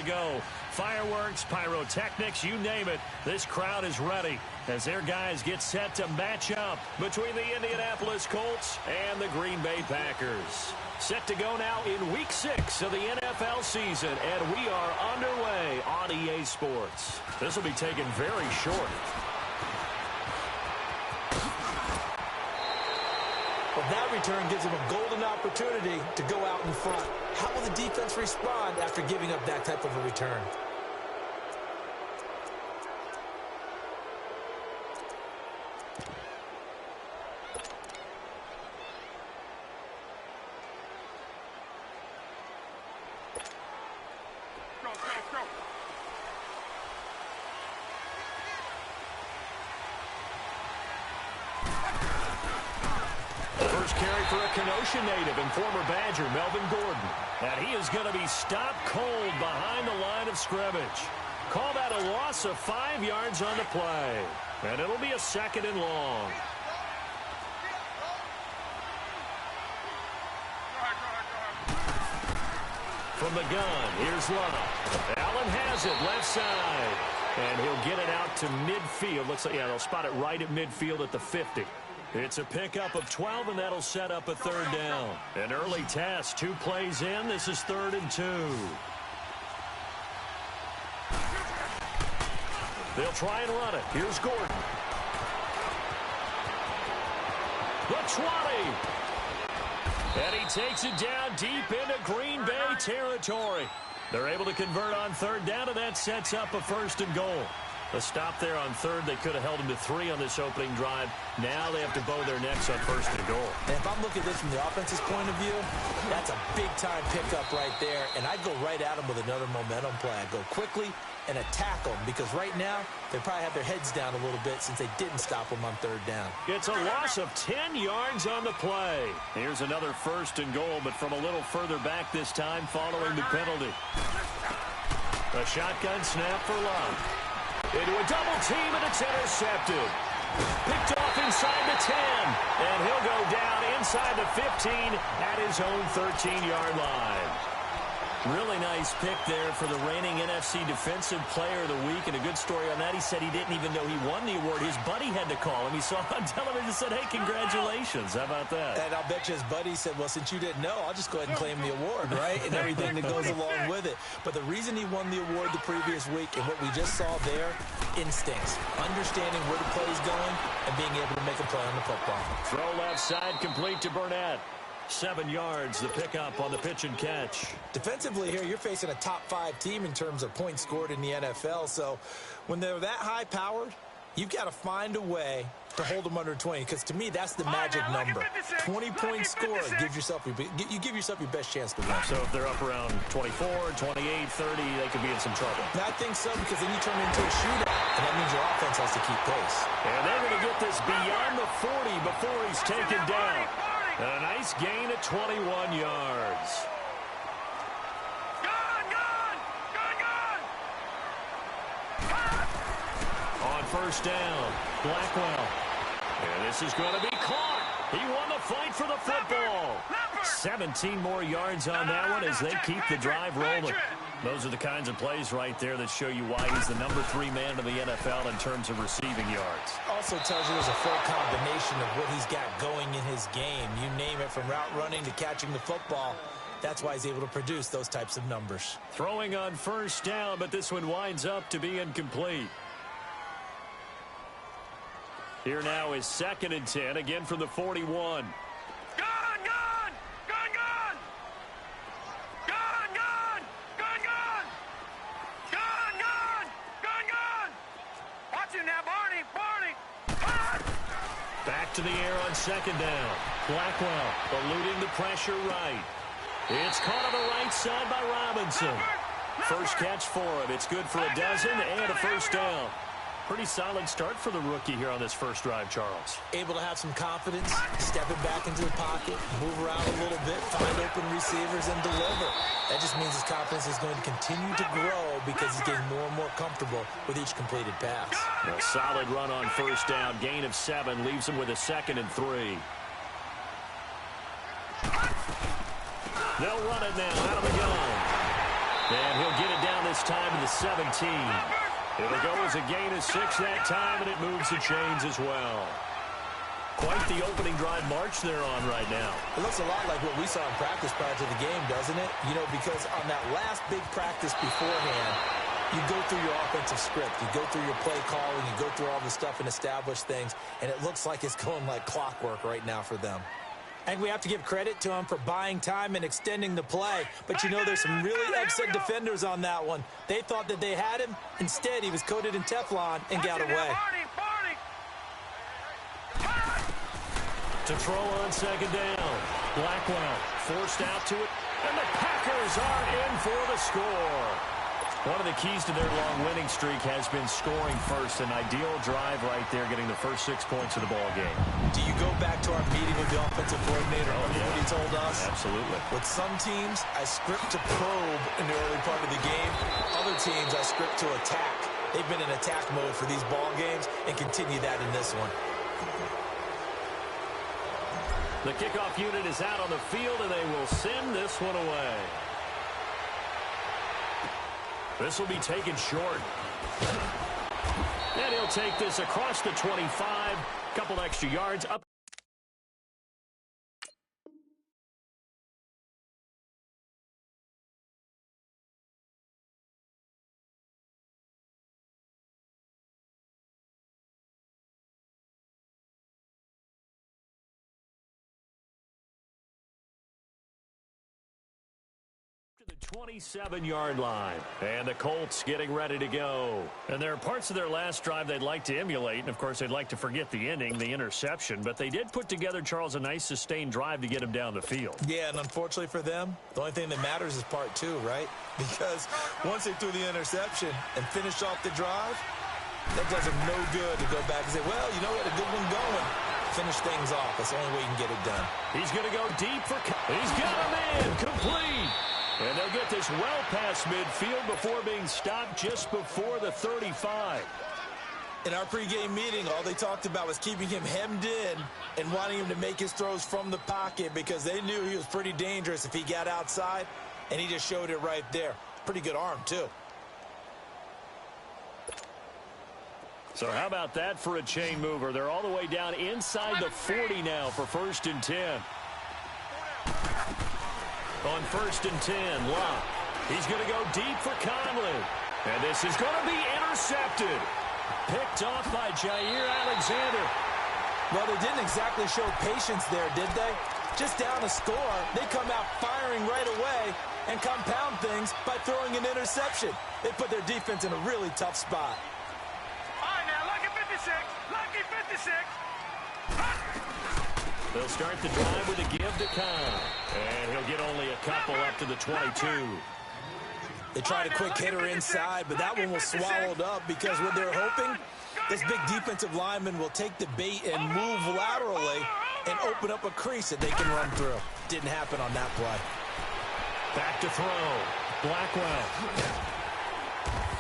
go. Fireworks, pyrotechnics, you name it. This crowd is ready as their guys get set to match up between the Indianapolis Colts and the Green Bay Packers. Set to go now in Week 6 of the NFL season, and we are underway on EA Sports. This will be taken very short. Well, that return gives them a golden opportunity to go out in front. How will the defense respond after giving up that type of a return? For a Kenosha native and former Badger, Melvin Gordon. And he is going to be stopped cold behind the line of scrimmage. Call that a loss of 5 yards on the play. And it'll be a 2nd and long. From the gun, here's Love. Allen has it, left side. And he'll get it out to midfield. Looks like, yeah, they'll spot it right at midfield at the 50. It's a pickup of 12, and that'll set up a 3rd down. An early test, 2 plays in. This is 3rd and 2. They'll try and run it. Here's Gordon. The 20. And he takes it down deep into Green Bay territory. They're able to convert on 3rd down, and that sets up a 1st and goal. A stop there on 3rd. They could have held him to 3 on this opening drive. Now they have to bow their necks on 1st and goal. And if I'm looking at this from the offense's point of view, that's a big-time pickup right there. And I'd go right at him with another momentum play. I'd go quickly and attack them because right now they probably have their heads down a little bit since they didn't stop them on 3rd down. It's a loss of 10 yards on the play. Here's another 1st and goal, but from a little further back this time following the penalty. A shotgun snap for Love. Into a double team, and it's intercepted. Picked off inside the 10, and he'll go down inside the 15 at his own 13-yard line. Really nice pick there for the reigning NFC Defensive Player of the Week, and a good story on that. He said he didn't even know he won the award. His buddy had to call him. He saw it on television and said, hey, congratulations. How about that? And I'll bet you his buddy said, well, since you didn't know, I'll just go ahead and claim the award, right? And everything that goes along with it. But the reason he won the award the previous week and what we just saw there, instincts, understanding where the play is going and being able to make a play on the football. Throw left side complete to Burnett. 7 yards, the pickup on the pitch and catch. Defensively here, you're facing a top-5 team in terms of points scored in the NFL. So when they're that high-powered, you've got to find a way to hold them under 20. Because to me, that's the magic number. 20-point score gives yourself you give yourself your best chance to win. So if they're up around 24, 28, 30, they could be in some trouble. I think so, because then you turn it into a shootout, and that means your offense has to keep pace. And they're going to get this beyond the 40 before he's taken down. And a nice gain at 21 yards. On 1st down, Blackwell. And this is going to be caught. He won the fight for the football. 17 more yards on that one as they keep the drive rolling. Those are the kinds of plays right there that show you why he's the number 3 man in the NFL in terms of receiving yards. Also tells you there's a full combination of what he's got going in his game. You name it, from route running to catching the football. That's why he's able to produce those types of numbers. Throwing on 1st down, but this one winds up to be incomplete. Here now is 2nd and 10, again from the 41. Back to the air on 2nd down. Blackwell eluding the pressure right. It's caught on the right side by Robinson. First catch for him. It's good for a dozen and a 1st down. Pretty solid start for the rookie here on this first drive, Charles. Able to have some confidence, stepping back into the pocket, move around a little bit, find open receivers, and deliver. That just means his confidence is going to continue to grow because he's getting more and more comfortable with each completed pass. A solid run on 1st down. Gain of 7 leaves him with a 2nd and 3. They'll run it now out of the gun. And he'll get it down this time to the 17. It'll go as a gain of 6 that time, and it moves the chains as well. Quite the opening drive march they're on right now. It looks a lot like what we saw in practice prior to the game, doesn't it? You know, because on that last big practice beforehand, you go through your offensive script. You go through your play calling. You go through all the stuff and establish things. And it looks like it's going like clockwork right now for them. And we have to give credit to him for buying time and extending the play. But, you know, there's some really upset defenders on that one. They thought that they had him. Instead, he was coated in Teflon and got away. To throw on second down. Blackwell forced out to it. And the Packers are in for the score. One of the keys to their long winning streak has been scoring first. An ideal drive right there, getting the first 6 points of the ball game. Do you go back to our meeting with the offensive coordinator? Remember what he told us? Absolutely. With some teams, I script to probe in the early part of the game. Other teams, I script to attack. They've been in attack mode for these ball games and continue that in this one. The kickoff unit is out on the field, and they will send this one away. This will be taken short. And he'll take this across the 25. Couple extra yards up. The 27-yard line. And the Colts getting ready to go. And there are parts of their last drive they'd like to emulate. And, of course, they'd like to forget the ending, the interception. But they did put together, Charles, a nice sustained drive to get him down the field. Yeah, and unfortunately for them, the only thing that matters is part 2, right? Because once they threw the interception and finished off the drive, that does them no good to go back and say, well, you know, we had a good one going. Finish things off. That's the only way you can get it done. He's going to go deep for... He's got him in. Complete. And they'll get this well past midfield before being stopped just before the 35. In our pregame meeting, all they talked about was keeping him hemmed in and wanting him to make his throws from the pocket because they knew he was pretty dangerous if he got outside, and he just showed it right there. Pretty good arm, too. So how about that for a chain mover? They're all the way down inside the 40 now for 1st and 10. On 1st and 10, Locke. He's going to go deep for Conley. And this is going to be intercepted. Picked off by Jair Alexander. Well, they didn't exactly show patience there, did they? Just down a score, they come out firing right away and compound things by throwing an interception. They put their defense in a really tough spot. All right, now, lucky 56. Lucky 56. They'll start the drive with a give to Khan. And he'll get only a couple up to the 22. They tried a quick hitter inside, but that one was swallowed up because what they're hoping, this big defensive lineman will take the bait and move laterally and open up a crease that they can run through. Didn't happen on that play. Back to throw. Blackwell.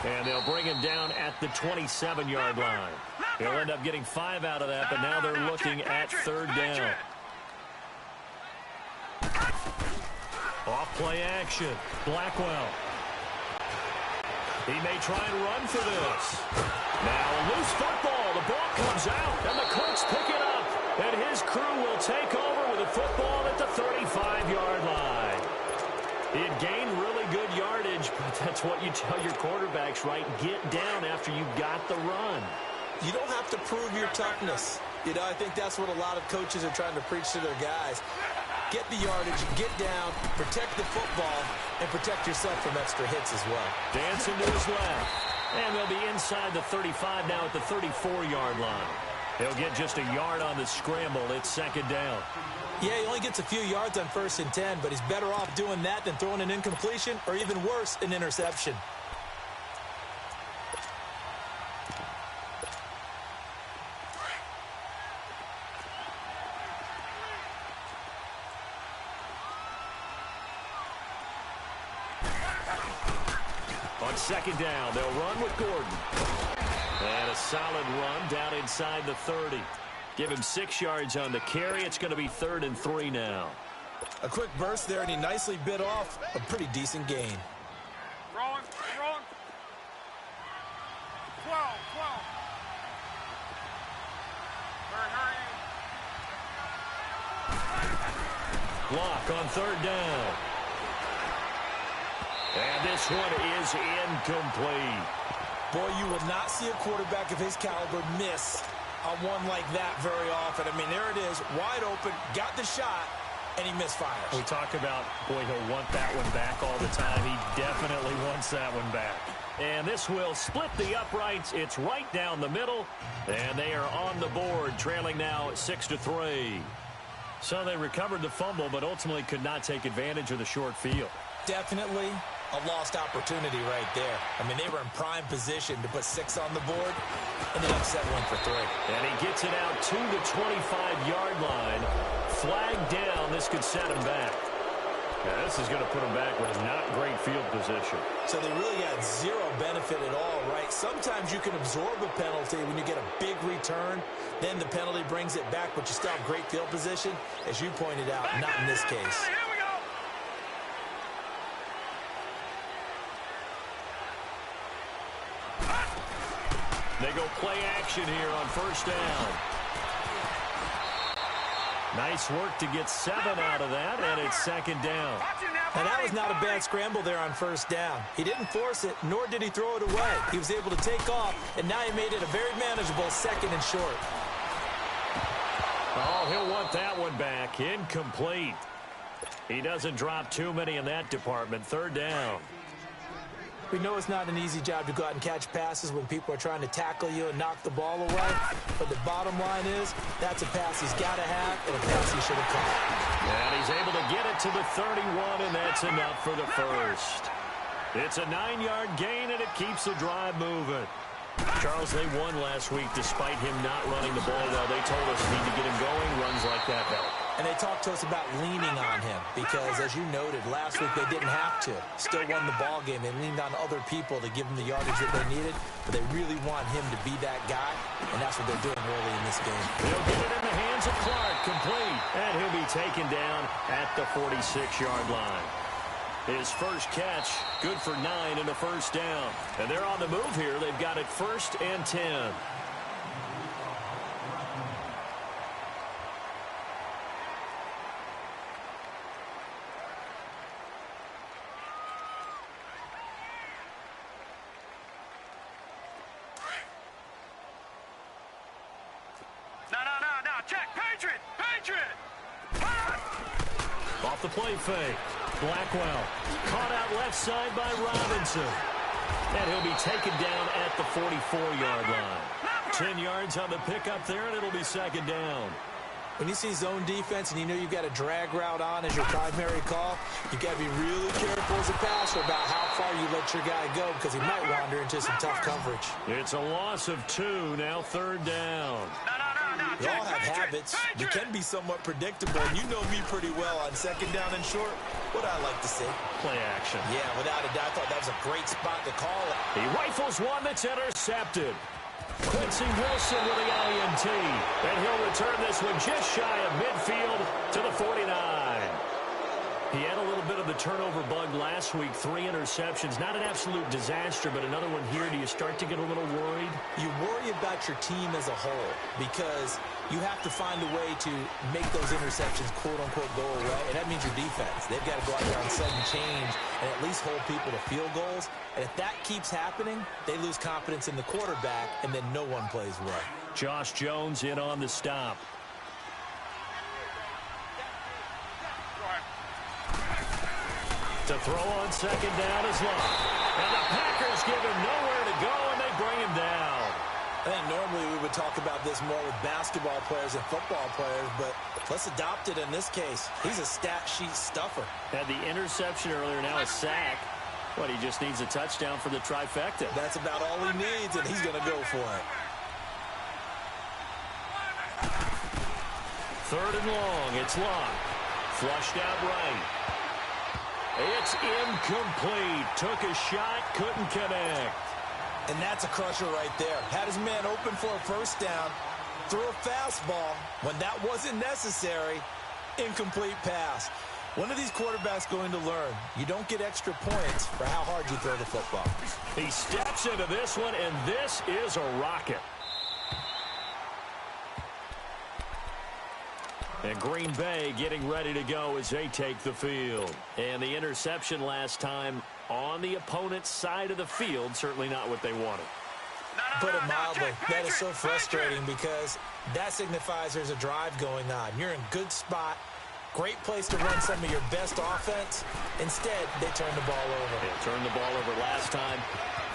And they'll bring him down at the 27-yard line. They'll end up getting 5 out of that, but now they're looking at 3rd down. Off play action. Blackwell. He may try and run for this. Now a loose football. The ball comes out, and the Colts pick it up. And his crew will take over with a football at the 35-yard line. He had gained really good yardage, but that's what you tell your quarterbacks, right? Get down after you got the run. You don't have to prove your toughness. You know, I think that's what a lot of coaches are trying to preach to their guys. Get the yardage, get down, protect the football, and protect yourself from extra hits as well. Dancing to his left. And they'll be inside the 35 now at the 34-yard line. He'll get just a yard on the scramble. It's 2nd down. Yeah, he only gets a few yards on 1st and 10, but he's better off doing that than throwing an incompletion or even worse, an interception. On 2nd down, they'll run with Gordon. And a solid run down inside the 30. Give him 6 yards on the carry. It's going to be 3rd and 3 now. A quick burst there, and he nicely bit off a pretty decent gain. Block on third down. And this one is incomplete. Boy, you will not see a quarterback of his caliber miss on one like that very often. I mean, there it is, wide open, got the shot, and he misfires. We talk about, boy, he'll want that one back all the time. He definitely wants that one back. And this will split the uprights. It's right down the middle, and they are on the board, trailing now 6-3. So they recovered the fumble, but ultimately could not take advantage of the short field. Definitely a lost opportunity right there. I mean, they were in prime position to put 6 on the board, and then settling for 3. And he gets it out to the 25-yard line. Flag down. This could set him back. Yeah, this is going to put him back with not great field position. So they really got zero benefit at all, right? Sometimes you can absorb a penalty when you get a big return. Then the penalty brings it back, but you still have great field position. As you pointed out, not in this case. Here we go. They go play action here on first down. Nice work to get 7 out of that, and it's second down. Now, that was not a bad scramble there on first down. He didn't force it, nor did he throw it away. He was able to take off, and now he made it a very manageable second and short. Oh, he'll want that one back. Incomplete. He doesn't drop too many in that department. Third down. We know it's not an easy job to go out and catch passes when people are trying to tackle you and knock the ball away. But the bottom line is, that's a pass he's got to have and a pass he should have caught. And he's able to get it to the 31, and that's enough for the first. It's a 9-yard gain, and it keeps the drive moving. Charles, they won last week despite him not running the ball well. They told us need to get him going. Runs like that help. And they talked to us about leaning on him because, as you noted, last week they didn't have to. Still won the ball game. They leaned on other people to give them the yardage that they needed, but they really want him to be that guy, and that's what they're doing early in this game. They'll get it in the hands of Clark, complete, and he'll be taken down at the 46-yard line. His first catch, good for 9 and a first down. And they're on the move here. They've got it 1st and 10. No. Check. Patriot. Off the play fake. Blackwell caught out left side by Robinson. And he'll be taken down at the 44-yard line. 10 yards on the pickup there, and it'll be second down. When you see zone defense and you know you've got a drag route on as your primary call, you've got to be really careful as a passer about how far you let your guy go because he might wander into some tough coverage. It's a loss of 2, now third down. We all have habits. We can be somewhat predictable, and you know me pretty well on second down and short. What I like to see. Play action. Yeah, without a doubt, I thought that was a great spot to call it. He rifles one that's intercepted. Quincy Wilson with the INT. And he'll return this one just shy of midfield to the 49. He had a little bit of the turnover bug last week. 3 interceptions. Not an absolute disaster, but another one here. Do you start to get a little worried? You worry about your team as a whole because you have to find a way to make those interceptions, quote-unquote, go away. And that means your defense. They've got to go out there on sudden change and at least hold people to field goals. And if that keeps happening, they lose confidence in the quarterback, and then no one plays well. Josh Jones in on the stop. To throw on second down is Love. And the Packers give him nowhere to go, and they bring him down. I think normally we would talk about this more with basketball players and football players, but let's adopt it in this case. He's a stat sheet stuffer. Had the interception earlier, now a sack. But he just needs a touchdown for the trifecta. That's about all he needs, and he's going to go for it. Third and long, it's Love. Flushed out right. It's incomplete. Took a shot, couldn't connect. And that's a crusher right there. Had his man open for a first down, threw a fastball. When that wasn't necessary, incomplete pass. When are these quarterbacks going to learn? You don't get extra points for how hard you throw the football. He steps into this one, and this is a rocket. And Green Bay getting ready to go as they take the field. And the interception last time on the opponent's side of the field, certainly not what they wanted. Put it mildly, that is so frustrating because that signifies there's a drive going on. You're in a good spot, great place to run some of your best offense. Instead, they turn the ball over. Yeah, turned the ball over last time.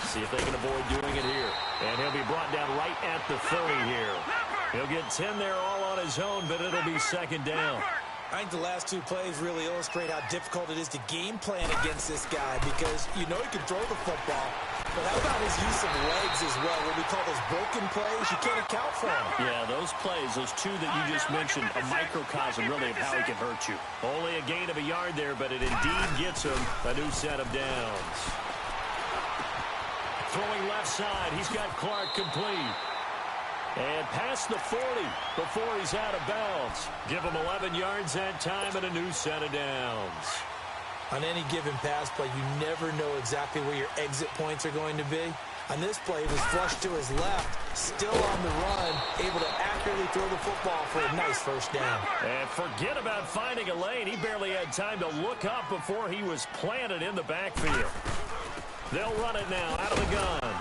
See if they can avoid doing it here. And he'll be brought down right at the 30 here. He'll get 10 there all on his own, but it'll be second down. I think the last two plays really illustrate how difficult it is to game plan against this guy because you know he can throw the football, but how about his use of legs as well? What we call those broken plays, you can't account for them. Yeah, those plays, those two that you just mentioned, a microcosm really of how he can hurt you. Only a gain of a yard there, but it indeed gets him a new set of downs. Throwing left side, he's got Clark complete. And past the 40 before he's out of bounds. Give him 11 yards that time and a new set of downs. On any given pass play, you never know exactly where your exit points are going to be. On this play, he was flushed to his left, still on the run, able to accurately throw the football for a nice first down. And forget about finding a lane. He barely had time to look up before he was planted in the backfield. They'll run it now out of the gun.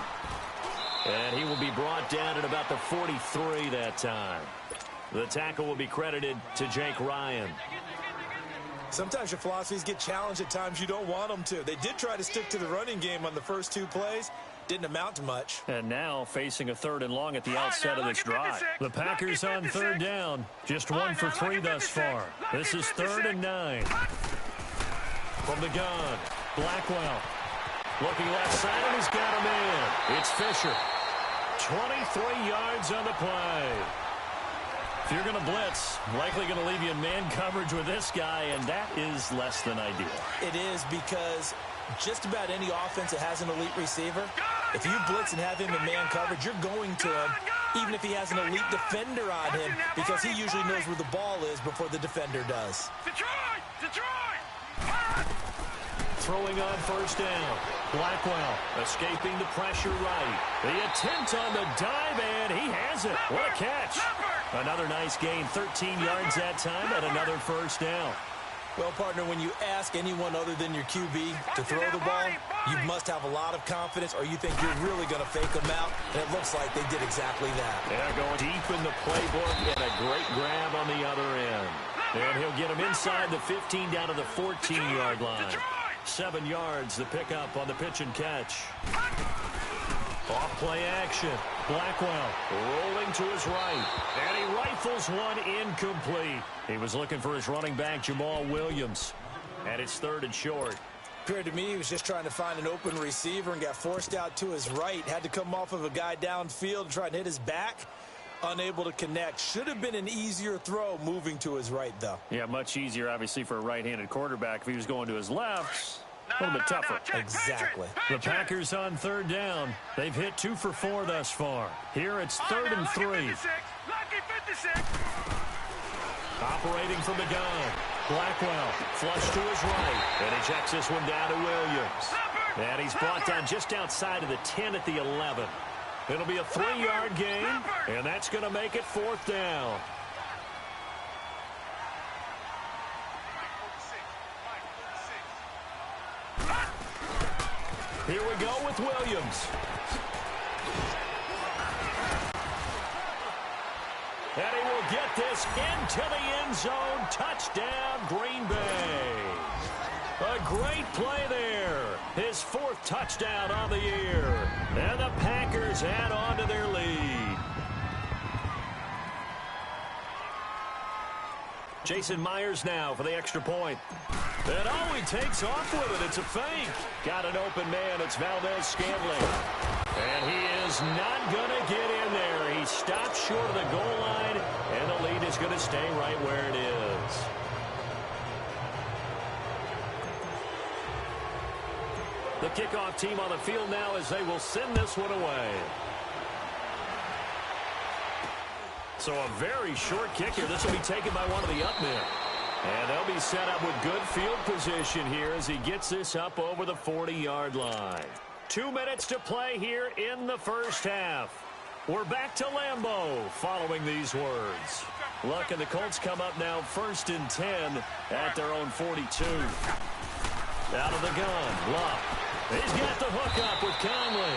And he will be brought down at about the 43 that time. The tackle will be credited to Jake Ryan. Sometimes your philosophies get challenged at times you don't want them to. They did try to stick to the running game on the first two plays. Didn't amount to much. And now facing a 3rd and long at the outset of this drive. The Packers on 3rd down. Just 1 for 3 thus far. This is 3rd and 9. From the gun, Blackwell. Looking left side, and he's got him in. It's Fisher. 23 yards on the play. If you're going to blitz, likely going to leave you in man coverage with this guy, and that is less than ideal. It is because just about any offense that has an elite receiver, if you blitz and have him in man coverage, you're going to him, even if he has an elite defender on him, because he usually knows where the ball is before the defender does. Detroit! Throwing on first down. Blackwell escaping the pressure right. The attempt on the dive, and he has it. What a catch. Another nice gain, 13 yards that time, and another first down. Well, partner, when you ask anyone other than your QB to throw the ball, you must have a lot of confidence or you think you're really going to fake them out, and it looks like they did exactly that. They're going deep in the playbook, and a great grab on the other end. And he'll get him inside the 15 down to the 14-yard line. 7 yards, the pickup on the pitch and catch. Off play action. Blackwell rolling to his right. And he rifles one incomplete. He was looking for his running back, Jamal Williams. And it's 3rd and short. Appeared to me he was just trying to find an open receiver and got forced out to his right. Had to come off of a guy downfield and try and hit his back. Unable to connect. Should have been an easier throw moving to his right, though. Yeah, much easier, obviously, for a right-handed quarterback. If he was going to his left, a little bit tougher. Exactly. The Packers on 3rd down. They've hit 2 for 4 thus far. Here it's 3rd and 3. Operating from the gun. Blackwell flush to his right. And he checks this one down to Williams. And he's brought down just outside of the 10 at the 11. It'll be a 3-yard gain, and that's going to make it 4th down. Here we go with Williams. And he will get this into the end zone. Touchdown, Green Bay. A great play there. His 4th touchdown on the year. And the Packers add on to their lead. Jason Myers now for the extra point. And oh, he takes off with it. It's a fake. Got an open man. It's Valdez-Scantling. And he is not going to get in there. He stops short of the goal line, and the lead is going to stay right where it is. The kickoff team on the field now as they will send this one away. So a very short kick here. This will be taken by one of the up men. And they'll be set up with good field position here as he gets this up over the 40-yard line. 2 minutes to play here in the first half. We're back to Lambeau following these words. Luck and the Colts come up now 1st and 10 at their own 42. Out of the gun, Luck. He's got the hook up with Conley.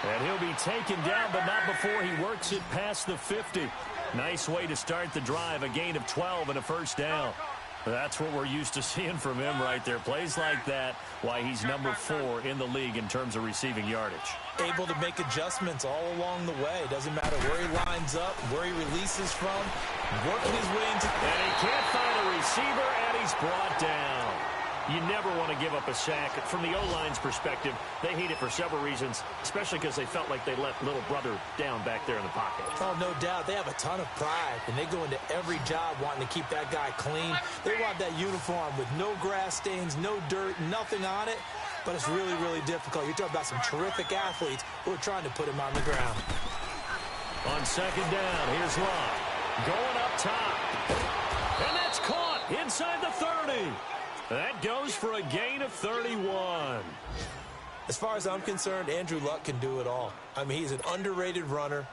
And he'll be taken down, but not before he works it past the 50. Nice way to start the drive, a gain of 12 and a first down. That's what we're used to seeing from him right there. Plays like that, why he's number 4 in the league in terms of receiving yardage. Able to make adjustments all along the way. Doesn't matter where he lines up, where he releases from, working his way into... And he can't find a receiver, and he's brought down. You never want to give up a sack. From the O-line's perspective, they hate it for several reasons, especially because they felt like they let little brother down back there in the pocket. Oh, no doubt. They have a ton of pride, and they go into every job wanting to keep that guy clean. They want that uniform with no grass stains, no dirt, nothing on it, but it's really, really difficult. You're talking about some terrific athletes who are trying to put him on the ground. On 2nd down, here's Love. Going up top. And that's caught inside the 30. That goes for a gain of 31. As far as I'm concerned, Andrew Luck can do it all. I mean, he's an underrated runner,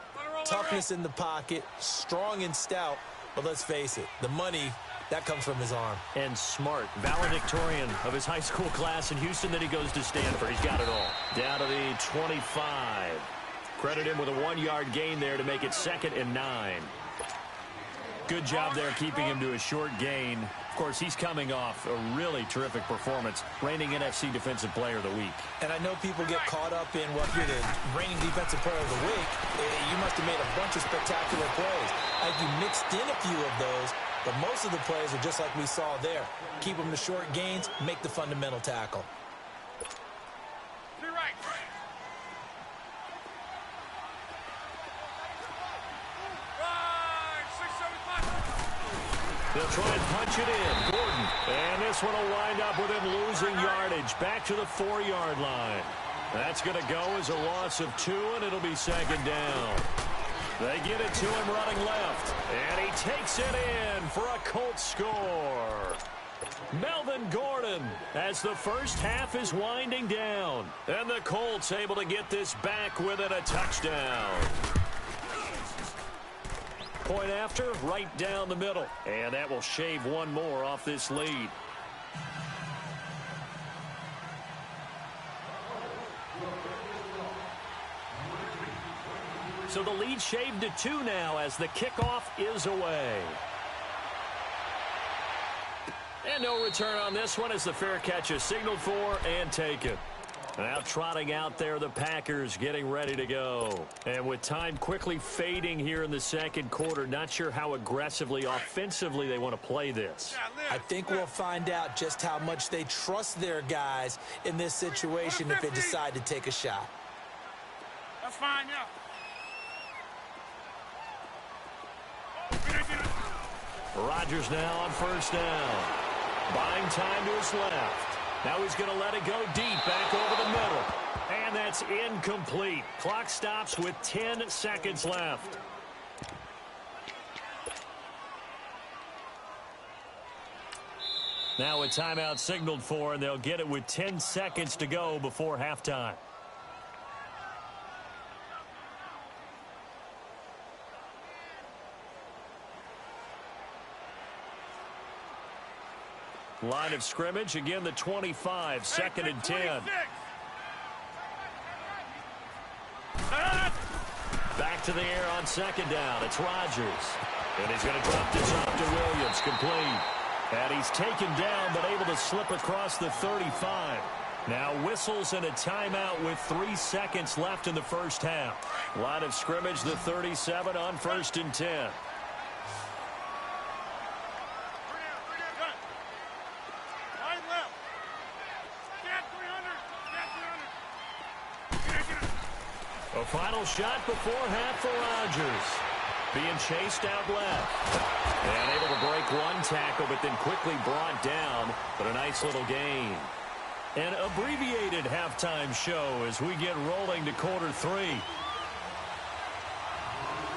toughness in the pocket, strong and stout. But let's face it, the money, that comes from his arm. And smart, valedictorian of his high school class in Houston, then he goes to Stanford. He's got it all. Down to the 25. Credit him with a 1-yard gain there to make it 2nd and 9. Good job there keeping him to a short gain. Of course, he's coming off a really terrific performance, reigning NFC Defensive Player of the Week. And I know people get caught up in, well, you're the reigning Defensive Player of the Week. You must have made a bunch of spectacular plays. Like you mixed in a few of those, but most of the plays are just like we saw there. Keep them to short gains, make the fundamental tackle. They'll try and punch it in. Gordon. And this one will wind up with him losing yardage. Back to the 4-yard line. That's going to go as a loss of 2, and it'll be 2nd down. They get it to him running left. And he takes it in for a Colts score. Melvin Gordon as the first half is winding down. And the Colts able to get this back within a touchdown. Point after, right down the middle. And that will shave one more off this lead. So the lead shaved to 2 now as the kickoff is away. And no return on this one as the fair catch is signaled for and taken. Now trotting out there, the Packers getting ready to go. And with time quickly fading here in the 2nd quarter, not sure how aggressively, offensively they want to play this. I think we'll find out just how much they trust their guys in this situation if they decide to take a shot. That's fine, yeah. Rodgers now on 1st down. Buying time to his left. Now he's going to let it go deep back over the middle. And that's incomplete. Clock stops with 10 seconds left. Now a timeout signaled for, and they'll get it with 10 seconds to go before halftime. Line of scrimmage, again the 25, 2nd and 10. Back to the air on 2nd down. It's Rodgers. And he's going to drop this off to Williams, complete. And he's taken down, but able to slip across the 35. Now whistles and a timeout with 3 seconds left in the first half. Line of scrimmage, the 37 on 1st and 10. A final shot before half for Rodgers. Being chased out left. And able to break one tackle, but then quickly brought down. But a nice little gain. An abbreviated halftime show as we get rolling to quarter 3.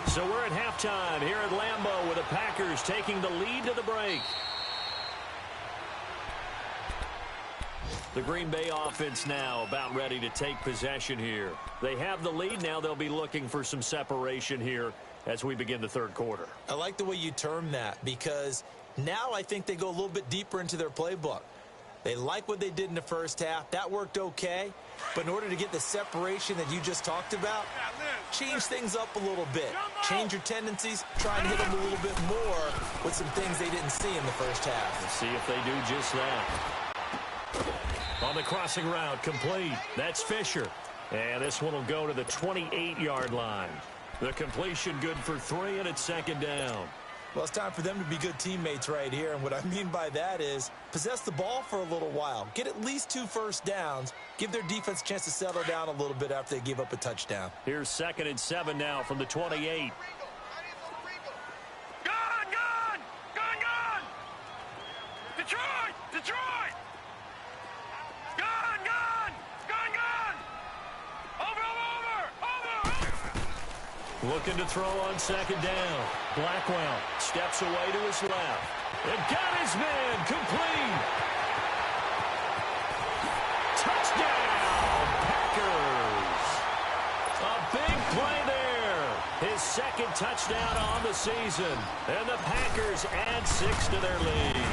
So we're at halftime here at Lambeau with the Packers taking the lead to the break. The Green Bay offense now about ready to take possession here. They have the lead. Now they'll be looking for some separation here as we begin the third quarter. I like the way you term that because now I think they go a little bit deeper into their playbook. They like what they did in the first half. That worked okay. But in order to get the separation that you just talked about, change things up a little bit. Change your tendencies. Try and hit them a little bit more with some things they didn't see in the first half. Let's see if they do just that. On the crossing route, complete. That's Fisher. And this one will go to the 28-yard line. The completion good for 3, and it's second down. Well, it's time for them to be good teammates right here. And what I mean by that is possess the ball for a little while. Get at least 2 first downs. Give their defense a chance to settle down a little bit after they give up a touchdown. Here's 2nd and 7 now from the 28. Gone! Detroit! Gone! Over! Looking to throw on 2nd down. Blackwell steps away to his left. And got his man complete. Touchdown, Packers. A big play there. His 2nd touchdown on the season. And the Packers add 6 to their lead.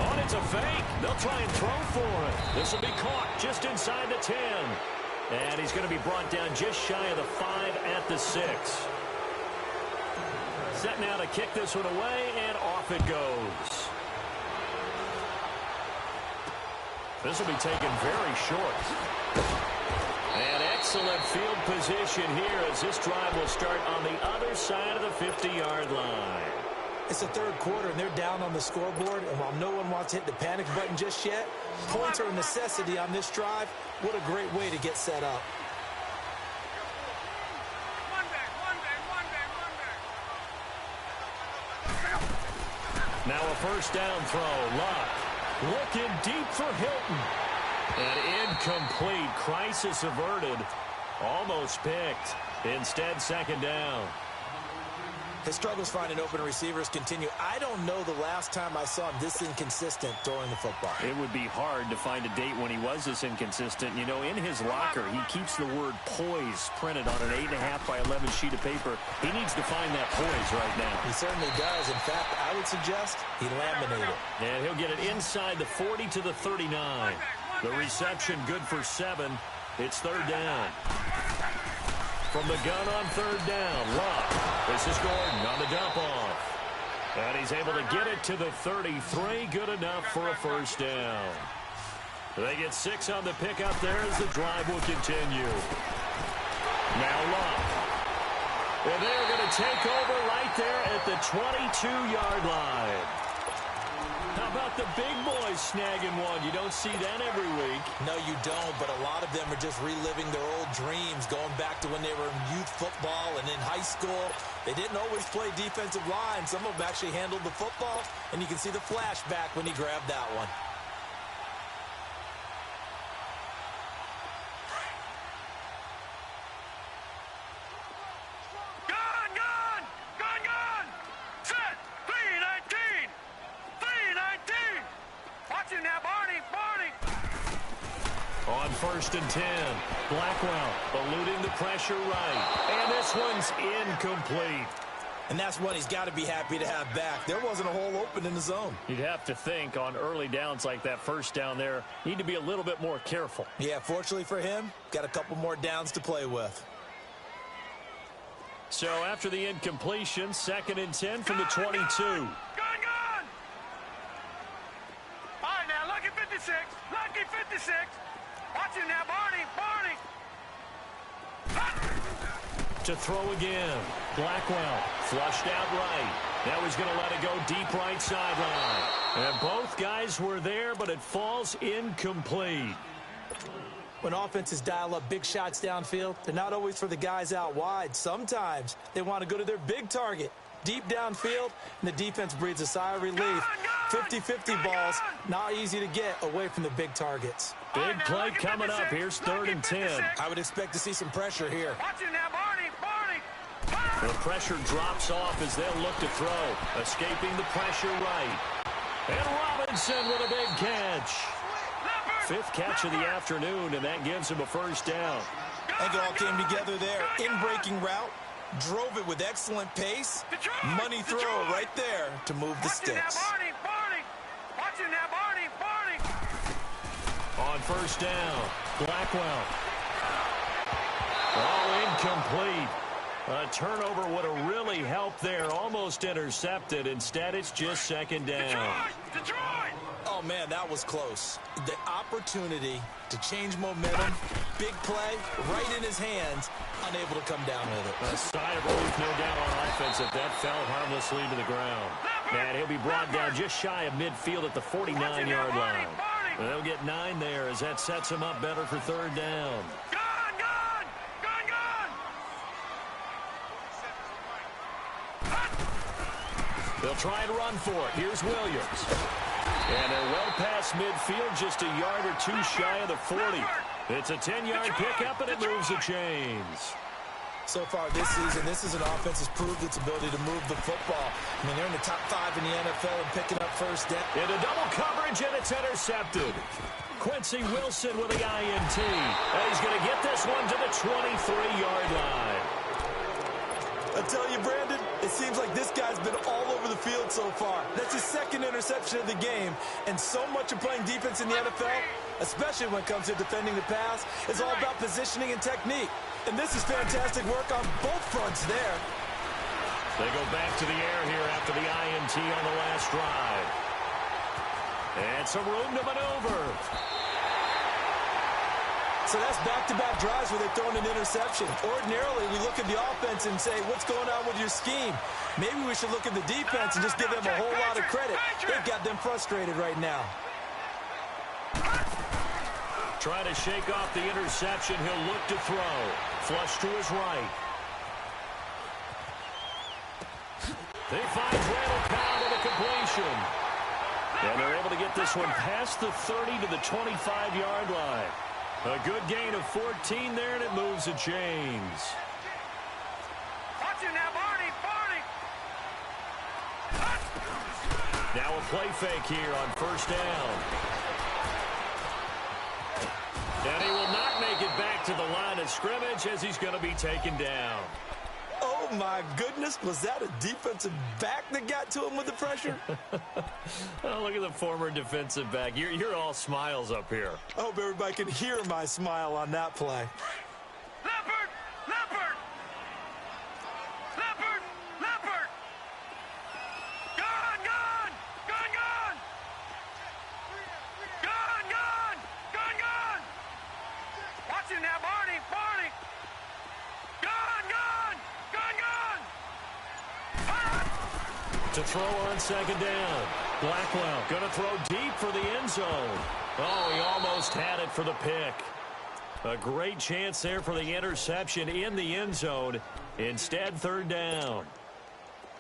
Oh, it's a fake. They'll try and throw for it. This will be caught just inside the 10. And he's going to be brought down just shy of the 5 at the 6. Set now to kick this one away, and off it goes. This will be taken very short. And excellent field position here as this drive will start on the other side of the 50-yard line. It's the third quarter, and they're down on the scoreboard. And while no one wants to hit the panic button just yet, points are a necessity on this drive. What a great way to get set up. Now a first down throw. Luck looking deep for Hilton. And incomplete. Crisis averted. Almost picked. Instead, 2nd down. His struggles finding open receivers continue. I don't know the last time I saw him this inconsistent throwing the football. It would be hard to find a date when he was this inconsistent. You know, in his locker, he keeps the word poise printed on an 8.5 by 11 sheet of paper. He needs to find that poise right now. He certainly does. In fact, I would suggest he laminated it. And he'll get it inside the 40 to the 39. The reception good for 7. It's 3rd down. From the gun on 3rd down, Luck. This is Gordon on the dump off. And he's able to get it to the 33. Good enough for a first down. They get 6 on the pickup there as the drive will continue. Now Luck. And they're going to take over right there at the 22-yard line. How about the big boys snagging one? You don't see that every week. No, you don't, but a lot of them are just reliving their old dreams, going back to when they were in youth football and in high school. They didn't always play defensive line. Some of them actually handled the football, and you can see the flashback when he grabbed that one. Gone! Set! 3-19! Watch him now, Barney! On 1st and 10, Blackwell eluding the pressure right. And this one's incomplete. And that's one he's got to be happy to have back. There wasn't a hole open in the zone. You'd have to think on early downs like that first down there, need to be a little bit more careful. Yeah, fortunately for him, got a couple more downs to play with. So after the incompletion, 2nd and 10 from the 22. Gone! All right, now, lucky 56. Watch him now, Barney! To throw again. Blackwell flushed out right. Now he's going to let it go deep right sideline. And both guys were there, but it falls incomplete. When offenses dial up big shots downfield, they're not always for the guys out wide. Sometimes they want to go to their big target, deep downfield, and the defense breathes a sigh of relief. 50-50 balls, not easy to get away from the big targets. Big play coming up. Here's 3rd and 10. I would expect to see some pressure here. Watch him now, Barney! The pressure drops off as they'll look to throw. Escaping the pressure right. And Robinson with a big catch. fifth catch of the afternoon, and that gives him a first down. I think it all came together there. In-breaking route, drove it with excellent pace. Money throw right there to move the sticks. Watching that, Barney. On first down, Blackwell. All incomplete. A turnover would have really helped there. Almost intercepted. Instead, it's just second down. Detroit! Oh, man, that was close. The opportunity to change momentum, big play, right in his hands, unable to come down with it. A sigh of relief, no doubt, on offense if that fell harmlessly to the ground. And he'll be brought down just shy of midfield at the 49-yard line. They'll get 9 there as that sets him up better for third down. They'll try and run for it. Here's Williams. And they're well past midfield, just a yard or two shy of the 40. It's a 10-yard pickup, and it moves the chains. So far this season, this is an offense that's proved its ability to move the football. I mean, they're in the top 5 in the NFL and picking up first down. Into double coverage, and it's intercepted. Quincy Wilson with the INT. And he's going to get this one to the 23-yard line. I tell you, Brandon, it seems like this guy's been all over the field so far. That's his second interception of the game. And so much of playing defense in the NFL, especially when it comes to defending the pass, is all about positioning and technique. And this is fantastic work on both fronts there. They go back to the air here after the INT on the last drive. And some room to maneuver. So that's back-to-back drives where they've thrown an interception. Ordinarily, we look at the offense and say, what's going on with your scheme? Maybe we should look at the defense and just give them a whole lot of credit. They've got them frustrated right now. Trying to shake off the interception. He'll look to throw. Flush to his right. They find Randall Cobb with a completion. And they're able to get this one past the 30 to the 25-yard line. A good gain of 14 there, and it moves the chains. Watching now, Barney. Now a play fake here on first down. And he will not make it back to the line of scrimmage as he's going to be taken down. Oh, my goodness. Was that a defensive back that got to him with the pressure? Oh, look at the former defensive back. You're all smiles up here. I hope everybody can hear my smile on that play. Leopard! Gone! Watching now, Barney! To throw on second down. Blackwell going to throw deep for the end zone. Oh, he almost had it for the pick. A great chance there for the interception in the end zone. Instead, third down.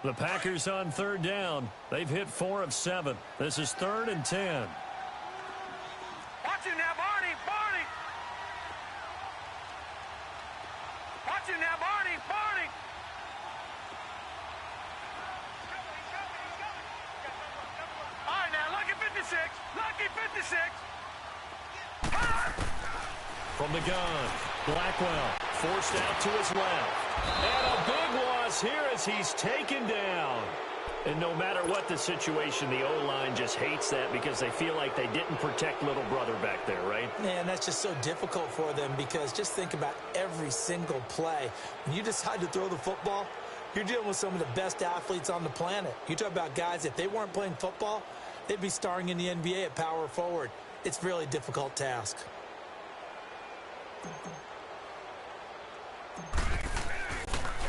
The Packers on third down. They've hit 4 of 7. This is 3rd and 10. Watching now, Barney! All right, now, lucky 56. From the gun, Blackwell forced out to his left. And a big loss here as he's taken down. And no matter what the situation, the O-line just hates that because they feel like they didn't protect little brother back there, right? Man, that's just so difficult for them because just think about every single play. When you decide to throw the football, you're dealing with some of the best athletes on the planet. You talk about guys, if they weren't playing football, they'd be starring in the NBA at power forward. It's a really difficult task.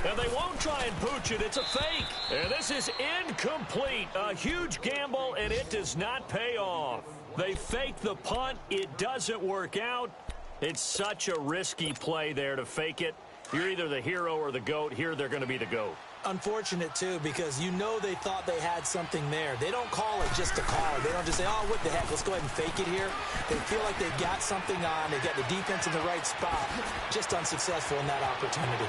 And they won't try and pooch it. It's a fake. And this is incomplete. A huge gamble, and it does not pay off. They fake the punt. It doesn't work out. It's such a risky play there to fake it. You're either the hero or the GOAT. Here, they're going to be the GOAT. Unfortunate, too, because you know they thought they had something there. They don't call it just to call it. They don't just say, oh, what the heck, let's go ahead and fake it here. They feel like they've got something on. They've got the defense in the right spot. Just unsuccessful in that opportunity.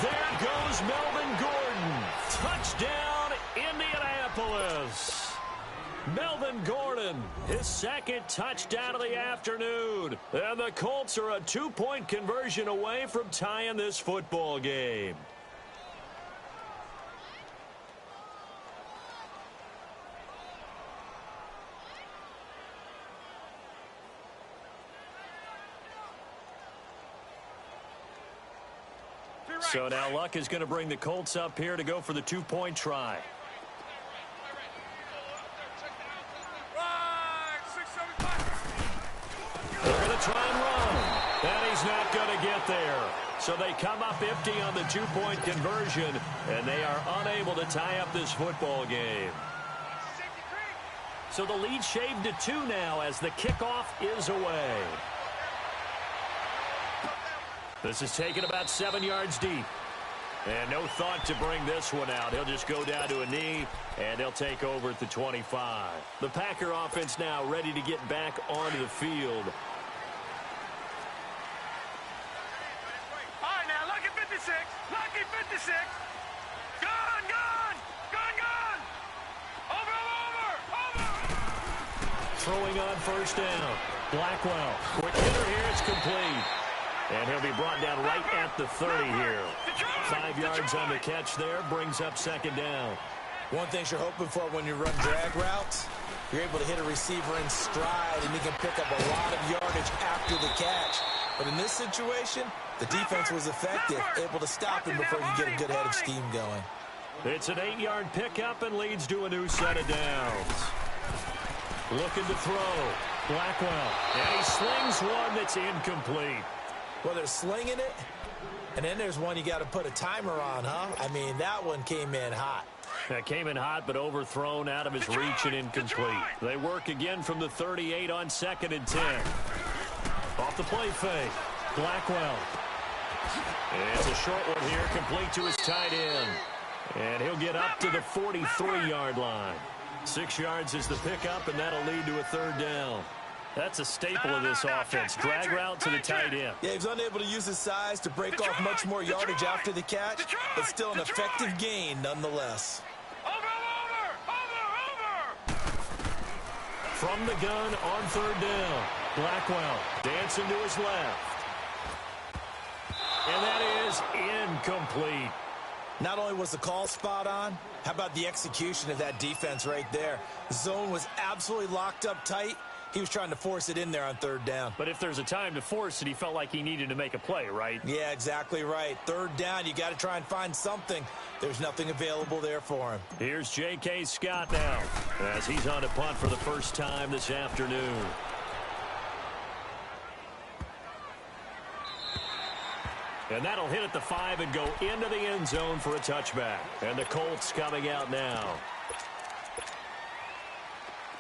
There goes Melvin Gordon. Touchdown, Indianapolis. Melvin Gordon, his second touchdown of the afternoon. And the Colts are a 2-point conversion away from tying this football game. So now Luck is going to bring the Colts up here to go for the 2-point try. They're going to try and run. And he's not going to get there. So they come up empty on the 2-point conversion, and they are unable to tie up this football game. So the lead shaved to 2 now as the kickoff is away. This is taken about 7 yards deep. And no thought to bring this one out. He'll just go down to a knee, and they'll take over at the 25. The Packer offense now ready to get back onto the field. All right, now, lucky 56. Lucky 56. Gone, gone. Gone, gone. Over. Throwing on first down. Blackwell. Quick hitter here. It's complete. And he'll be brought down right at the 30 here. 5 yards on the catch there. Brings up second down. One thing you're hoping for when you run drag routes, you're able to hit a receiver in stride, and he can pick up a lot of yardage after the catch. But in this situation, the defense was effective, able to stop him before he could get a good head of steam going. It's an 8-yard pickup and leads to a new set of downs. Looking to throw. Blackwell. And he slings one that's incomplete. Well, they're slinging it, and then there's one you got to put a timer on, huh? I mean, that one came in hot. That came in hot, but overthrown out of his reach and incomplete. They work again from the 38 on 2nd and 10. Off the play fake. Blackwell. And it's a short one here, complete to his tight end. And he'll get up to the 43-yard line. 6 yards is the pickup, and that'll lead to a third down. That's a staple of this offense. Drag route to the tight end. Yeah, he's unable to use his size to break off much more yardage after the catch, but still an effective gain nonetheless. Over. From the gun on third down. Blackwell dancing to his left. And that is incomplete. Not only was the call spot on, how about the execution of that defense right there? The zone was absolutely locked up tight. He was trying to force it in there on third down. But if there's a time to force it, he felt like he needed to make a play, right? Yeah, exactly right. Third down, you got to try and find something. There's nothing available there for him. Here's J.K. Scott now as he's on to punt for the first time this afternoon. And that'll hit at the 5 and go into the end zone for a touchback. And the Colts coming out now.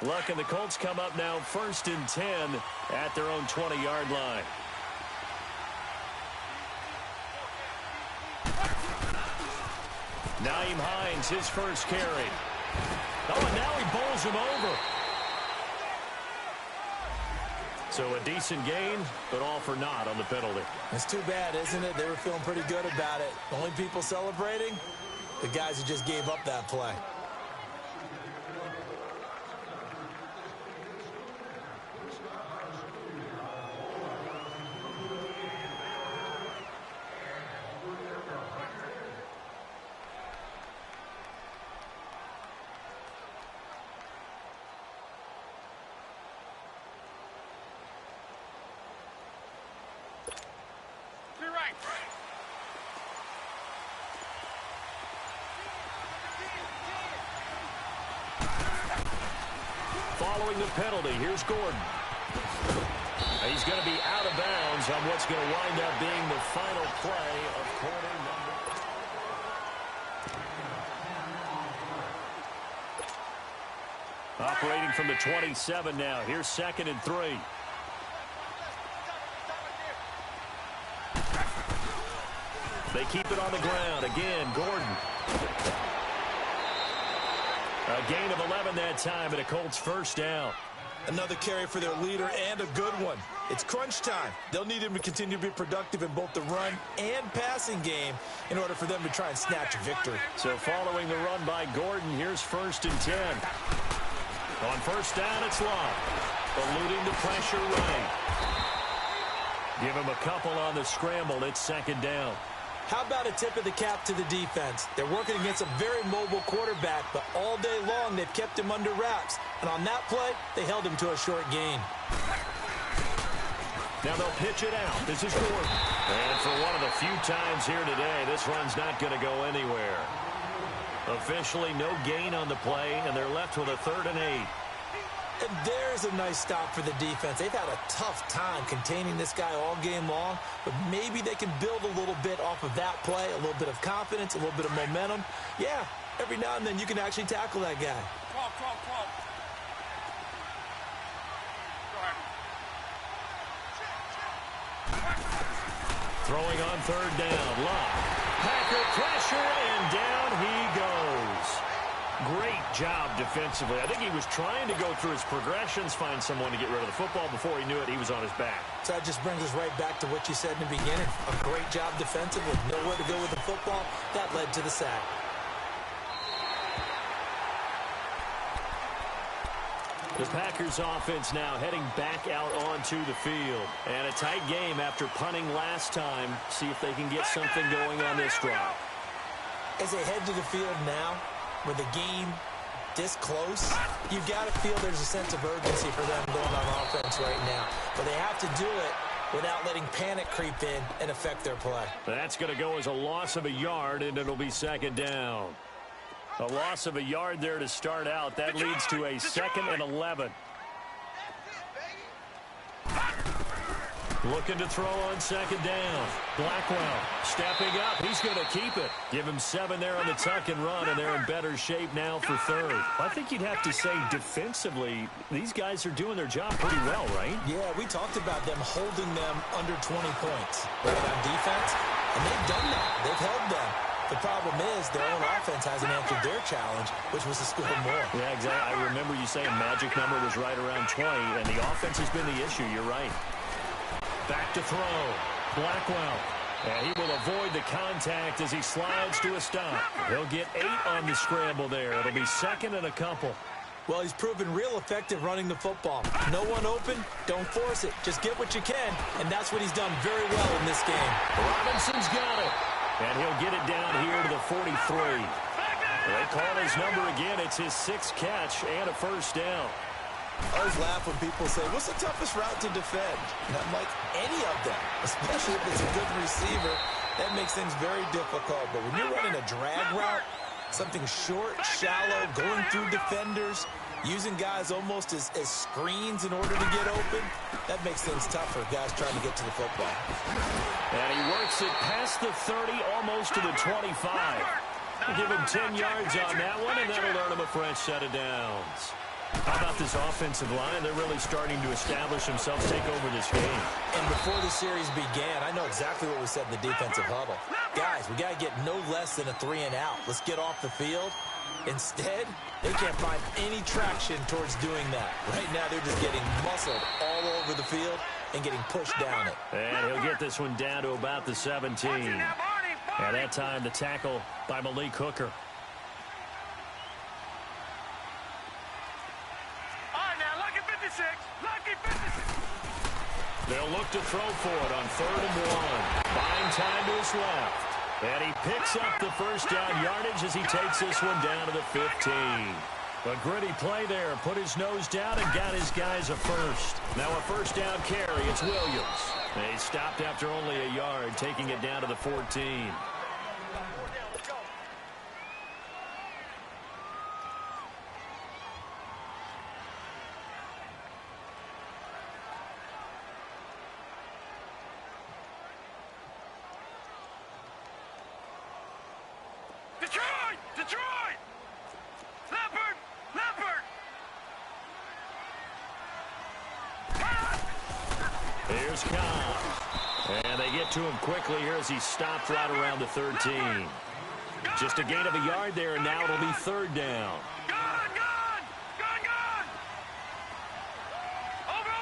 Luck and the Colts come up now 1st and 10 at their own 20-yard line. Nyheim Hines, his first carry. Oh, and now he bowls him over. So a decent gain, but all for naught on the penalty. It's too bad, isn't it? They were feeling pretty good about it. The only people celebrating, the guys who just gave up that play. Following the penalty, here's Gordon. He's going to be out of bounds on what's going to wind up being the final play of quarter number. Operating from the 27 now. Here's 2nd and 3. They keep it on the ground. Again, Gordon. A gain of 11 that time, and a Colts first down. Another carry for their leader, and a good one. It's crunch time. They'll need him to continue to be productive in both the run and passing game in order for them to try and snatch a victory. So following the run by Gordon, here's 1st and 10. On first down, it's Love. Eluding the pressure right. Give him a couple on the scramble. It's second down. How about a tip of the cap to the defense? They're working against a very mobile quarterback, but all day long they've kept him under wraps. And on that play, they held him to a short gain. Now they'll pitch it out. This is Gordon. And for one of the few times here today, this run's not going to go anywhere. Officially no gain on the play, and they're left with a 3rd and 8. And there's a nice stop for the defense. They've had a tough time containing this guy all game long, but maybe they can build a little bit off of that play, a little bit of confidence, a little bit of momentum. Yeah, every now and then you can actually tackle that guy. 12. Throwing on 3rd down. Love. Packer pressure, and down he goes. Great job defensively. I think he was trying to go through his progressions, find someone to get rid of the football. Before he knew it, he was on his back. So that just brings us right back to what you said in the beginning. A great job defensively. Nowhere to go with the football. That led to the sack. The Packers offense now heading back out onto the field. And a tight game after punting last time. See if they can get something going on this drive. As they head to the field now, with the game this close, you've got to feel there's a sense of urgency for them going on offense right now. But they have to do it without letting panic creep in and affect their play. That's going to go as a loss of a yard, and it'll be second down. A loss of a yard there to start out. That leads to a 2nd and 11. Looking to throw on second down. Blackwell stepping up. He's going to keep it. Give him 7 there on the tuck and run, and they're in better shape now for 3rd. I think you'd have to say defensively, these guys are doing their job pretty well, right? Yeah, we talked about them holding them under 20 points right on defense, and they've done that. They've held them. The problem is their own offense hasn't answered their challenge, which was to score more. Yeah, exactly. I remember you saying magic number was right around 20, and the offense has been the issue. You're right. Back to throw. Blackwell. And he will avoid the contact as he slides to a stop. He'll get 8 on the scramble there. It'll be 2nd and a couple. Well, he's proven real effective running the football. No one open, don't force it. Just get what you can, and that's what he's done very well in this game. Robinson's got it. And he'll get it down here to the 43. They call his number again. It's his 6th catch and a first down. I always laugh when people say, what's the toughest route to defend? And I'm like, any of them, especially if it's a good receiver. That makes things very difficult. But when you're running a drag route, something short, shallow, going through defenders, using guys almost as screens in order to get open, that makes things tough for guys trying to get to the football. And he works it past the 30, almost to the 25. We'll give him 10 yards on that one, and that'll earn him a fresh set of downs. How about this offensive line? They're really starting to establish themselves, take over this game. And before the series began, I know exactly what we said in the defensive huddle. Guys, we got to get no less than a 3-and-out. Let's get off the field. Instead, they can't find any traction towards doing that. Right now, they're just getting muscled all over the field and getting pushed down it. And he'll get this one down to about the 17. At that time, the tackle by Malik Hooker. They'll look to throw for it on 3rd and 1. Buying time to his left. And he picks up the first down yardage as he takes this one down to the 15. A gritty play there. Put his nose down and got his guys a first. Now a first down carry. It's Williams. They stopped after only a yard, taking it down to the 14. Detroit! Leopard! Here's Cobb. And they get to him quickly here as he stopped right around the 13. Just a gain of a yard there, and now it'll be 3rd down. Gone! Over!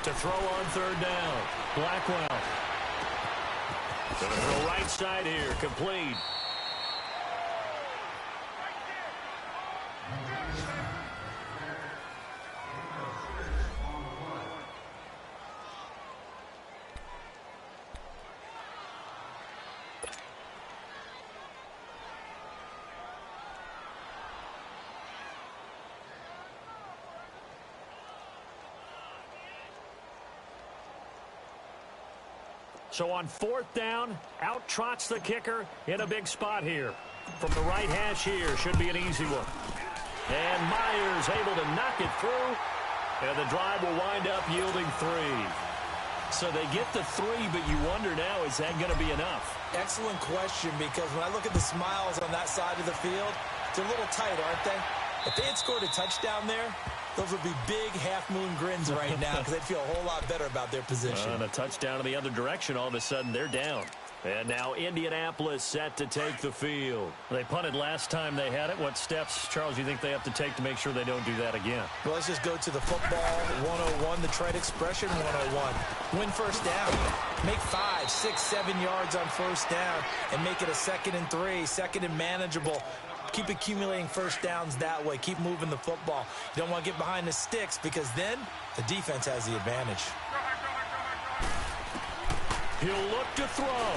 To throw on 3rd down. Blackwell. Gonna throw right side here, complete. So on 4th down, out trots the kicker in a big spot here. From the right hash here, should be an easy one. And Myers able to knock it through. And the drive will wind up yielding 3. So they get the 3, but you wonder now, is that going to be enough? Excellent question, because when I look at the smiles on that side of the field, they're a little tight, aren't they? If they had scored a touchdown there, those would be big half-moon grins right now because they'd feel a whole lot better about their position. And a touchdown in the other direction, all of a sudden they're down. And now Indianapolis set to take the field. They punted last time they had it. What steps, Charles, you think they have to take to make sure they don't do that again? Well, let's just go to the football 101, the trade expression 101. Win first down. Make 5, 6, 7 yards on first down and make it a 2nd and 3, 2nd and manageable. Keep accumulating first downs that way. Keep moving the football. You don't want to get behind the sticks because then the defense has the advantage. He'll look to throw.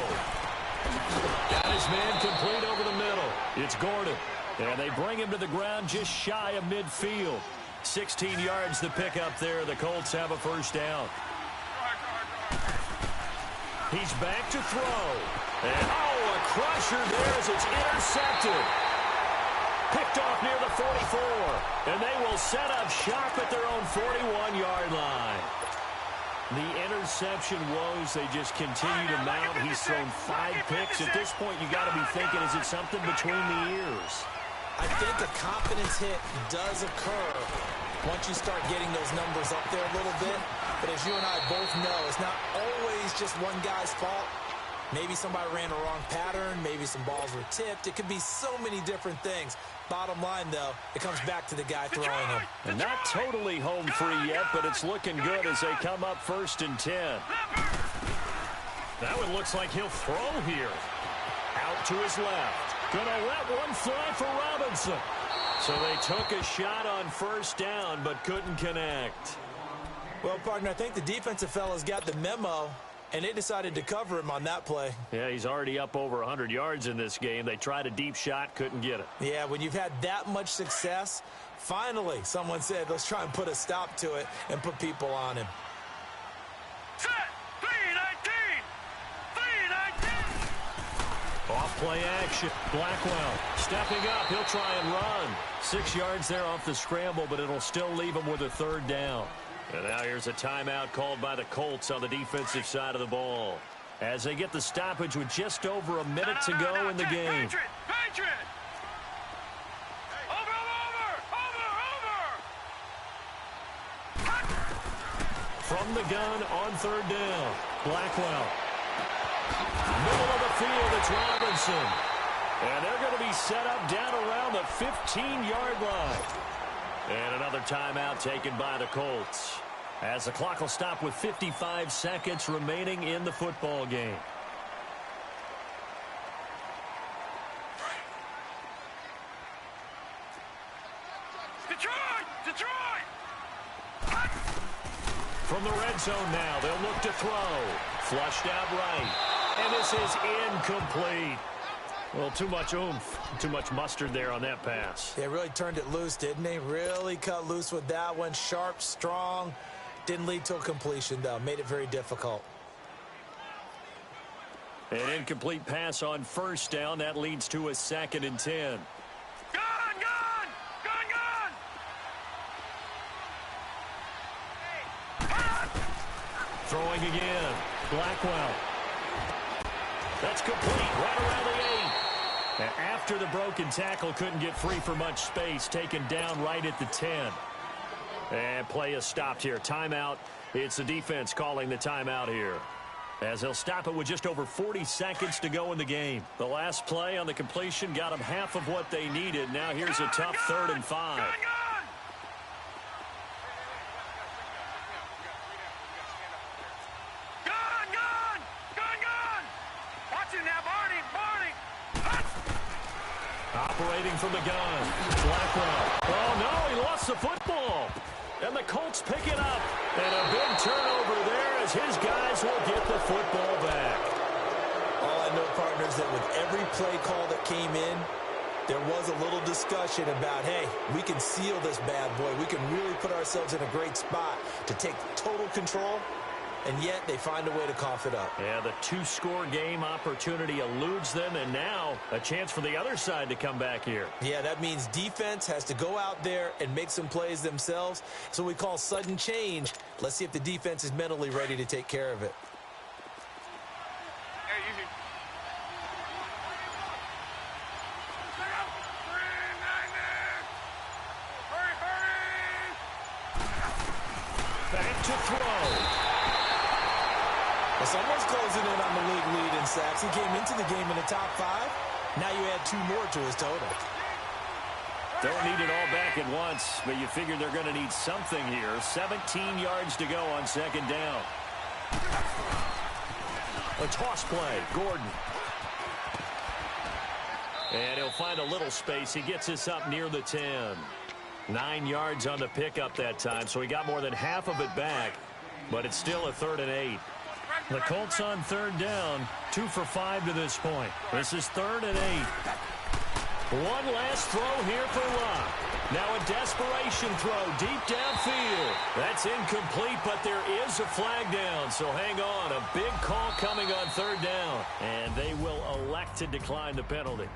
Got his man complete over the middle. It's Gordon. And they bring him to the ground just shy of midfield. 16 yards the pickup there. The Colts have a first down. He's back to throw. And, a crusher there as it's intercepted. Picked off near the 44. And they will set up shop at their own 41-yard line. The interception woes, they just continue to mount. He's thrown 5 picks. At this point, you got to be thinking, is it something between the ears? I think a confidence hit does occur once you start getting those numbers up there a little bit. But as you and I both know, it's not always just one guy's fault. Maybe somebody ran a wrong pattern. Maybe some balls were tipped. It could be so many different things. Bottom line, though, it comes back to the guy throwing them. And not totally home free yet, but it's looking good as they come up 1st and 10. That one looks like he'll throw here. Out to his left. Gonna let one fly for Robinson. So they took a shot on first down, but couldn't connect. Well, partner, I think the defensive fellas got the memo, and they decided to cover him on that play. Yeah, he's already up over 100 yards in this game. They tried a deep shot, couldn't get it. Yeah, when you've had that much success, finally someone said, let's try and put a stop to it and put people on him. Set. 3-19. 3-19. Off play action. Blackwell stepping up. He'll try and run. 6 yards there off the scramble, but it'll still leave him with a 3rd down. And now here's a timeout called by the Colts on the defensive side of the ball. As they get the stoppage with just over a minute to go in the game. Patriot. Over. From the gun on 3rd down. Blackwell. Middle of the field, it's Robinson. And they're going to be set up down around the 15-yard line. And another timeout taken by the Colts, as the clock will stop with 55 seconds remaining in the football game. Detroit! From the red zone now, they'll look to throw. Flushed out right. And this is incomplete. Well, too much oomph, too much mustard there on that pass. They really turned it loose, didn't they? Really cut loose with that one. Sharp, strong. Didn't lead to a completion, though. Made it very difficult. An incomplete pass on first down. That leads to a 2nd and 10. Gun! Throwing again. Blackwell. That's complete right around the 8. And after the broken tackle, couldn't get free for much space. Taken down right at the 10. And play is stopped here. Timeout. It's the defense calling the timeout here, as they'll stop it with just over 40 seconds to go in the game. The last play on the completion got them half of what they needed. Now here's a tough 3rd and 5. Watch it now, Barney! Operating from the gun. Blackwell. Oh, no, he lost the football. And the Colts pick it up. And a big turnover there as his guys will get the football back. All I know, partners, that with every play call that came in, there was a little discussion about, hey, we can seal this bad boy. We can really put ourselves in a great spot to take total control. and yet they find a way to cough it up. Yeah, the two-score game opportunity eludes them, and now a chance for the other side to come back here. Yeah, that means defense has to go out there and make some plays themselves. So we call sudden change. Let's see if the defense is mentally ready to take care of it. Back to throw. Well, someone's closing in on the league lead in sacks. He came into the game in the top 5. Now you add 2 more to his total. Don't need it all back at once, but you figure they're going to need something here. 17 yards to go on second down. A toss play, Gordon. And he'll find a little space. He gets us up near the 10. 9 yards on the pickup that time, so he got more than half of it back, but it's still a 3rd and 8. The Colts on 3rd down, 2 for 5 to this point. This is 3rd and 8. One last throw here for Love. Now a desperation throw deep downfield. That's incomplete, but there is a flag down, so hang on. A big call coming on 3rd down, and they will elect to decline the penalty.